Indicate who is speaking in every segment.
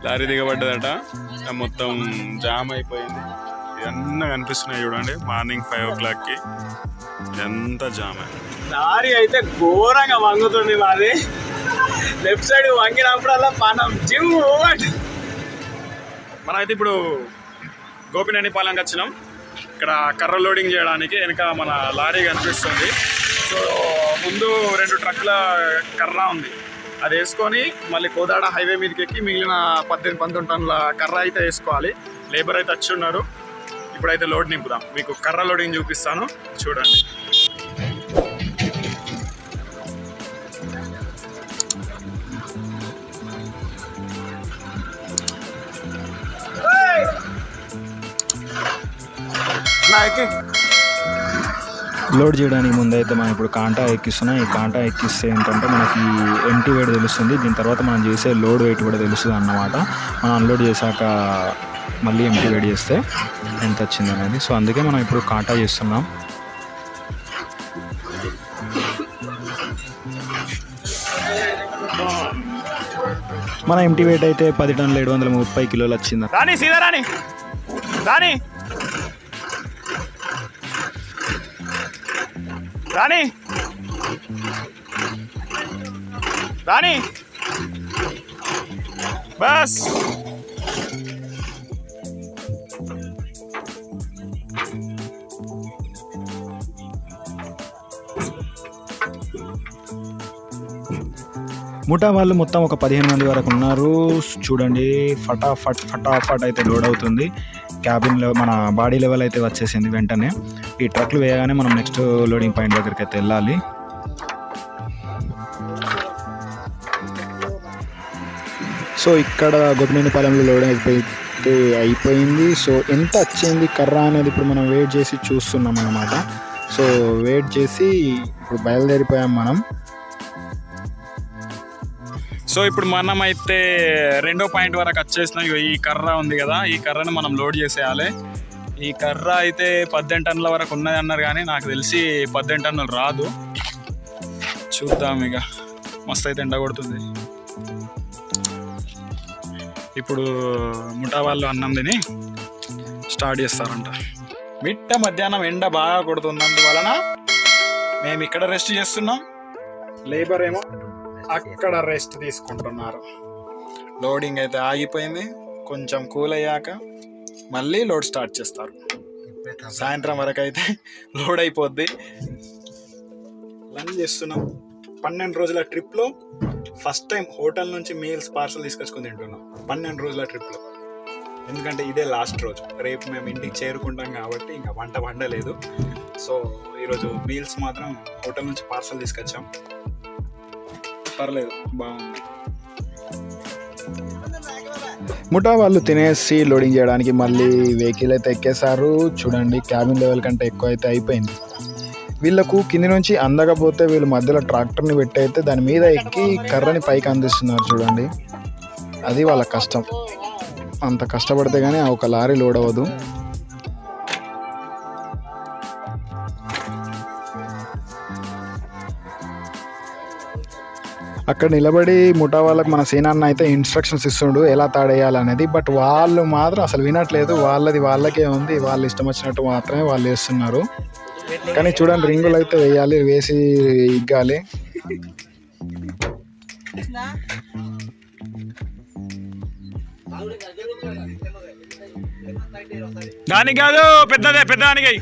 Speaker 1: Lorry దిగబడ్డదట మొత్తం jam అయిపోయింది. ఇవన్నీ కనిపిస్తున్నాయి చూడండి. మార్నింగ్ 5 o'clockకి ఎంత జామ్. లారీ అయితే ఘోరంగా వంగుతుంది. మాది లెఫ్ట్ సైడ్ వంగినప్పుడల్లా మనం జిమ్. మనం అయితే ఇప్పుడు గోపినేనిపాలెంకి వచ్చినాం. ఇక్కడ కర్ర లోడింగ్ చేయడానికి వెనక మన లారీ కనిపిస్తుంది. సో ముందు 2 ట్రక్కుల కర్ర ఉంది, అది వేసుకొని మళ్ళీ కోదాడ హైవే మీదకి ఎక్కి మిగిలిన 18-19 టన్నుల కర్ర అయితే వేసుకోవాలి. లేబర్ అయితే వచ్చి ఉన్నారు. ఇప్పుడైతే లోడ్ నింపుదాం. మీకు కర్ర లోడింగ్ చూపిస్తాను చూడండి.
Speaker 2: లోడ్ చేయడానికి ముందు అయితే మనం ఇప్పుడు కాంటా ఎక్కిస్తున్నాం. ఈ కాంటా ఎక్కిస్తే ఏంటంటే మనకి ఎంటీ వెయిట్ తెలుస్తుంది. దీని తర్వాత మనం చేసే లోడ్ వెయిట్ కూడా తెలుస్తుంది అన్నమాట. మనం అన్లోడ్ చేశాక మళ్ళీ ఎంటీ వెయిట్ చేస్తే ఎంత వచ్చింది అనేది. సో అందుకే మనం ఇప్పుడు కాంటా చేస్తున్నాం. మన ఎంటీ వెయిట్ అయితే 10 టన్నుల 730 కిలోలు వచ్చింది.
Speaker 1: రాని సీదా రాని రాని రాని రాని బస్.
Speaker 2: ముఠా వాళ్ళు మొత్తం ఒక 15 మంది వరకు ఉన్నారు. చూడండి ఫటాఫట్ అయితే లోడ్ అవుతుంది. క్యాబిన్ మన బాడీ లెవెల్ అయితే వచ్చేసింది. వెంటనే ఈ ట్రక్లు వేయగానే మనం నెక్స్ట్ లోడింగ్ పాయింట్ దగ్గరికి అయితే వెళ్ళాలి. సో ఇక్కడ గోపినేనిపాలెంలో లోడ్ అయిపోయింది. సో ఎంత వచ్చింది కర్ర అనేది ఇప్పుడు మనం వెయిట్ చేసి చూస్తున్నాం అన్నమాట. సో వెయిట్ చేసి ఇప్పుడు బయలుదేరిపోయాం మనం.
Speaker 1: సో ఇప్పుడు మనం అయితే 2వ పాయింట్ వరకు వచ్చేసినాం. ఈ కర్ర ఉంది కదా, ఈ కర్రను మనం లోడ్ చేసేయాలి. ఈ కర్ర అయితే 18 టన్నుల వరకు ఉన్నది అన్నారు, కానీ నాకు తెలిసి 18 టన్నులు రాదు. చూద్దాం ఇక. మస్తు అయితే ఎండ కొడుతుంది. ఇప్పుడు ముఠా వాళ్ళు అన్నం తిని స్టార్ట్ చేస్తారంట. మిట్ట మధ్యాహ్నం ఎండ బాగా కొడుతున్నందువలన మేము ఇక్కడ రెస్ట్ చేస్తున్నాం. లేబర్ ఏమో అక్కడ రెస్ట్ తీసుకుంటున్నారు. లోడింగ్ అయితే ఆగిపోయింది. కొంచెం కూల్ అయ్యాక మళ్ళీ లోడ్ స్టార్ట్ చేస్తారు. సాయంత్రం వరకు అయితే లోడ్ అయిపోద్ది. లంచ్ చేస్తున్నాం. 12 రోజుల ట్రిప్లో ఫస్ట్ టైం హోటల్ నుంచి మీల్స్ పార్సల్ తీసుకొచ్చుకొని తింటున్నాం. 12 రోజుల ట్రిప్లో. ఎందుకంటే ఇదే లాస్ట్ రోజు. రేపు మేము ఇంటికి చేరుకుంటాం కాబట్టి ఇంకా వంట వండలేదు. సో ఈరోజు మీల్స్ మాత్రం హోటల్ నుంచి పార్సల్ తీసుకొచ్చాం. పర్లేదు, బాగుంది.
Speaker 2: ముఠా వాళ్ళు తినేసి లోడింగ్ చేయడానికి మళ్ళీ వెహికల్ అయితే ఎక్కేశారు. చూడండి క్యాబిన్ లెవెల్ కంటే ఎక్కువ అయితే అయిపోయింది. వీళ్ళకు కింది నుంచి అందకపోతే వీళ్ళు మధ్యలో ట్రాక్టర్ని పెట్టి అయితే దాని మీద ఎక్కి కర్రని పైకి అందిస్తున్నారు. చూడండి, అది వాళ్ళ కష్టం. అంత కష్టపడితే కానీ ఒక లారీ లోడ్ అవ్వదు. అక్కడ నిలబడి ముఠా వాళ్ళకి మన సీనాన్న అయితే ఇన్స్ట్రక్షన్స్ ఇస్తుండు ఎలా తాడేయాలనేది. బట్ వాళ్ళు మాత్రం అసలు వినట్లేదు. వాళ్ళకే ఉంది. వాళ్ళు ఇష్టం వచ్చినట్టు మాత్రమే వాళ్ళు వేస్తున్నారు. కానీ చూడండి, రింగులు అయితే వేయాలి, వేసి ఇగ్గాలి.
Speaker 1: దానికి కాదు, పెద్దదానికి.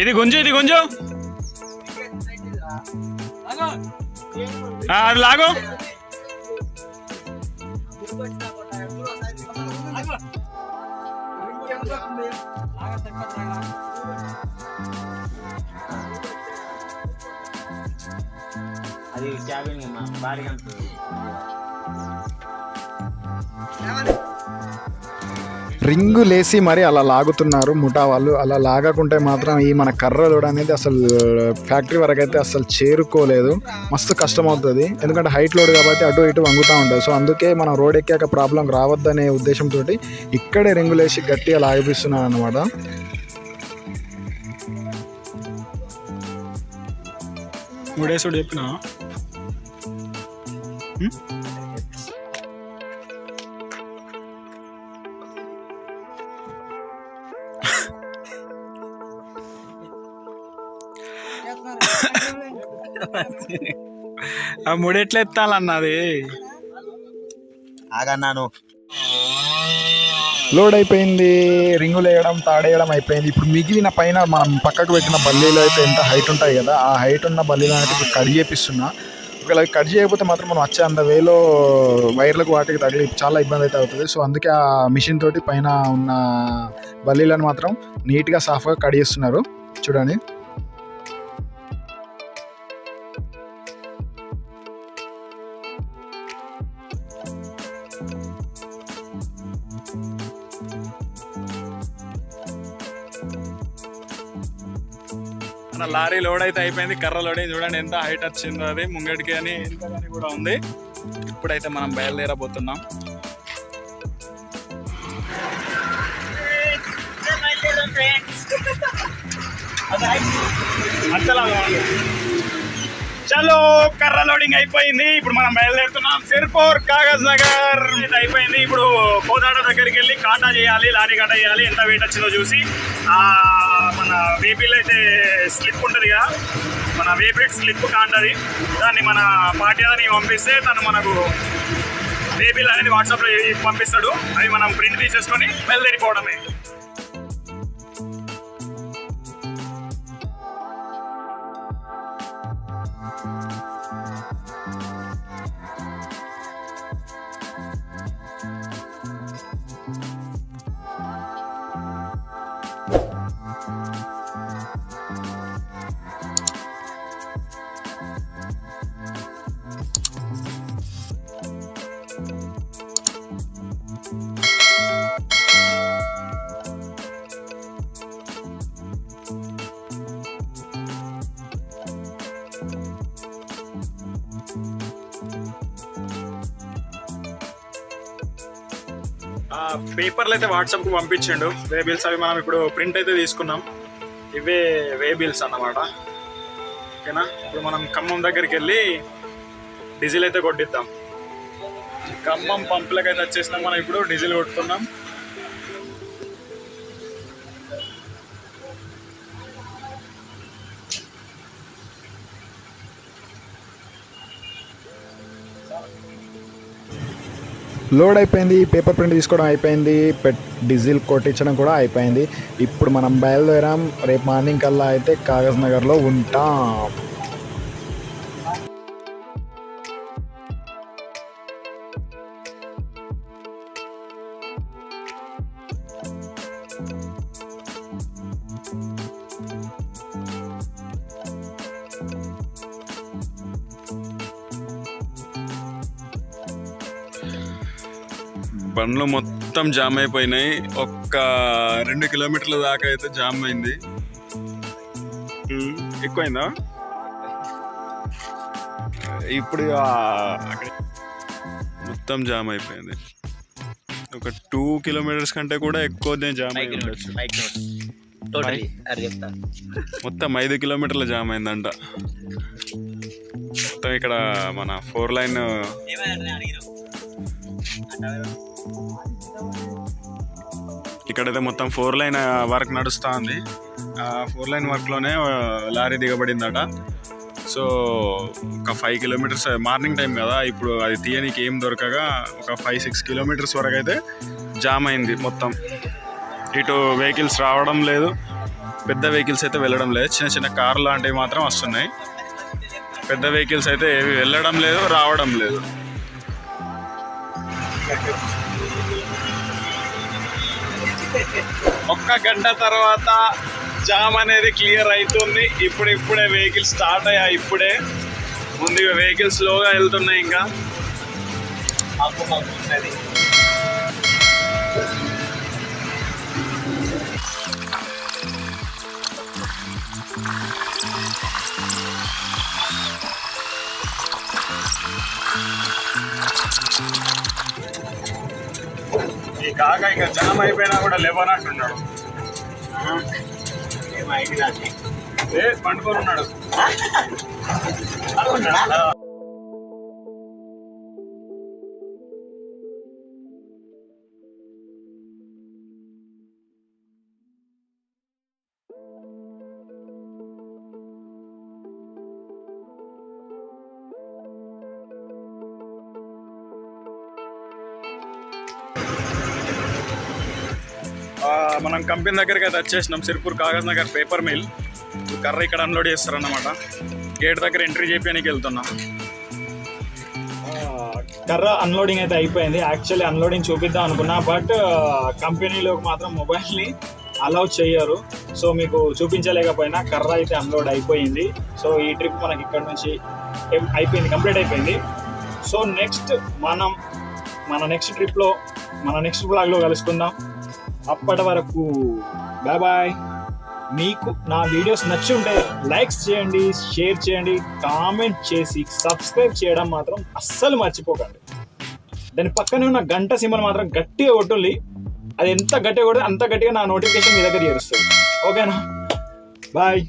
Speaker 1: ఇది గుంజు అది లాగు.
Speaker 3: అది క్యాబిన్ భారీ
Speaker 2: రింగు లేసి మరి అలా లాగుతున్నారు ముఠా వాళ్ళు. అలా లాగకుంటే మాత్రం ఈ మన కర్ర లోడ్ అనేది అసలు ఫ్యాక్టరీ వరకు అయితే అసలు చేరుకోలేదు. మస్తు కష్టం అవుతుంది, ఎందుకంటే హైట్ లోడ్ కాబట్టి అటు ఇటు వంగుతూ ఉంటుంది. సో అందుకే మనం రోడ్ ఎక్కాక ప్రాబ్లం రావద్దనే ఉద్దేశంతో ఇక్కడే రింగులేసి గట్టిగా లాగిపిస్తున్నాను అనమాట.
Speaker 1: మూడేసుడు చెప్పినా ఆ మూడెట్లా ఎత్తాలన్నది
Speaker 3: ఆగన్నాను.
Speaker 2: లోడ్ అయిపోయింది, రింగులు వేయడం తాడేయడం అయిపోయింది. ఇప్పుడు మిగిలిన పైన మనం పక్కకు పెట్టిన బల్లీలు అయితే ఎంత హైట్ ఉంటాయి కదా, ఆ హైట్ ఉన్న బల్లీలు అయితే ఇప్పుడు కట్ చేపిస్తున్నా. ఒకవేళ కట్ చేయకపోతే మాత్రం మనం వచ్చే అంత వేలో వైర్లకు వాటికి తగిలి చాలా ఇబ్బంది అయితే అవుతుంది. సో అందుకే ఆ మిషన్ తోటి పైన ఉన్న బల్లీలను మాత్రం నీట్గా సాఫ్గా కట్ చేస్తున్నారు. చూడండి,
Speaker 1: మన లారీ లోడ్ అయితే అయిపోయింది. కర్ర లోడింగ్ చూడండి ఎంత హైట్ వచ్చిందో, అది ముంగడికి అని ఇంతగాని కూడా ఉంది. ఇప్పుడైతే మనం బయలుదేరబోతున్నాం. చలో, కర్ర లోడింగ్ అయిపోయింది. ఇప్పుడు మనం బయలుదేరుతున్నాం. సిర్పూర్ కాగజ్నగర్ ఇది అయిపోయింది. ఇప్పుడు కోదాడ దగ్గరికి వెళ్ళి కాటా చేయాలి, లారీ కాటా చేయాలి. ఎంత వెయిట్ వచ్చిందో చూసి మన వేపీలో అయితే స్లిప్ ఉంటుంది కదా, మన వేపీట్ స్లిప్ కాంటది, దాన్ని మన పార్టీ పంపిస్తే తను మనకు వేపీల్ అనేది వాట్సాప్లో పంపిస్తాడు. అది మనం ప్రింట్ తీసేసుకొని బయలుదేరిపోవడమే. పేపర్లు అయితే వాట్సాప్కి పంపించిండు వే బిల్స్. అవి మనం ఇప్పుడు ప్రింట్ అయితే తీసుకున్నాం. ఇవే వే బిల్స్ అన్నమాట. ఓకేనా, ఇప్పుడు మనం ఖమ్మం దగ్గరికి వెళ్ళి డీజిల్ అయితే కొట్టిద్దాం. ఖమ్మం పంపులకు అయితే వచ్చేసినాం. మనం ఇప్పుడు డీజిల్ కొట్టుకున్నాం.
Speaker 2: లోడ్ అయిపోయింది, పేపర్ ప్రింట్ తీసుకోవడం అయిపోయింది, డీజిల్ కొట్టించడం కూడా అయిపోయింది. ఇప్పుడు మనం బయలుదేరాం. రేపు మార్నింగ్ కల్లా అయితే కాగజ్నగర్లో ఉంటాం.
Speaker 1: బండ్లు మొత్తం జామ్ అయిపోయినాయి. ఒక్క 2 కిలోమీటర్ల దాకా అయితే జామ్ అయింది. ఎక్కువైందా? ఇప్పుడు మొత్తం జామ్ అయిపోయింది. ఒక 2 కిలోమీటర్స్ కంటే కూడా ఎక్కువ జామ్ అయి ఉండొచ్చు. మొత్తం 5 కిలోమీటర్ల జామ్ అయిందంట. మొత్తం ఇక్కడ మన 4 లైన్ ఇక్కడైతే మొత్తం 4 లైన్ వర్క్ నడుస్తూ ఉంది. 4 లైన్ వర్క్లోనే లారీ దిగబడిందట. సో ఒక 5 కిలోమీటర్స్ మార్నింగ్ టైం కదా, ఇప్పుడు అది తీయనికి ఏం దొరకగా ఒక 5-6 కిలోమీటర్స్ వరకు అయితే జామ్ అయింది మొత్తం. ఇటు వెహికల్స్ రావడం లేదు, పెద్ద వెహికల్స్ అయితే వెళ్ళడం లేదు. చిన్న చిన్న కార్లు లాంటివి మాత్రం వస్తున్నాయి. పెద్ద వెహికల్స్ అయితే ఏవి వెళ్ళడం లేదు, రావడం లేదు. ఒక్క గంట తర్వాత జామ్ అనేది క్లియర్ అవుతుంది. ఇప్పుడే వెహికల్స్ స్టార్ట్ అయ్యాయి. ఇప్పుడే ముందు వెహికల్స్ స్లోగా వెళ్తున్నాయి. ఇంకా కాక ఇంకా జామ్ అయిపోయినా కూడా లేవనంటున్నాడు. పండుకొని ఉన్నాడు. మనం కంపెనీ దగ్గరికి అయితే వచ్చేసినాం. Sirpur Kagaznagar paper mill. కర్ర ఇక్కడ అన్లోడ్ చేస్తారన్నమాట. గేట్ దగ్గర ఎంట్రీ చేయడానికి వెళ్తున్నాం. కర్ర అన్లోడింగ్ అయితే అయిపోయింది. యాక్చువల్లీ అన్లోడింగ్ చూపిద్దాం అనుకున్నా, బట్ కంపెనీలోకి మాత్రం మొబైల్ని అలౌ చేయరు. సో మీకు చూపించలేకపోయినా కర్ర అయితే అన్లోడ్ అయిపోయింది. సో ఈ ట్రిప్ మనకి ఇక్కడ నుంచి అయిపోయింది, కంప్లీట్ అయిపోయింది. సో నెక్స్ట్ మన నెక్స్ట్ ట్రిప్లో మన నెక్స్ట్ బ్లాగ్లో కలుసుకుందాం. అప్పటి వరకు బాయ్ బాయ్. మీకు నా వీడియోస్ నచ్చి ఉంటే లైక్స్ చేయండి, షేర్ చేయండి, కామెంట్ చేసి సబ్స్క్రైబ్ చేయడం మాత్రం అస్సలు మర్చిపోకండి. దాని పక్కనే ఉన్న గంట సింబల్ మాత్రం గట్టిగా కొట్టుంది. అది ఎంత గట్టిగా కొడితే అంత గట్టిగా నా నోటిఫికేషన్ మీ దగ్గర చేరుస్తుంది. ఓకేనా? బాయ్.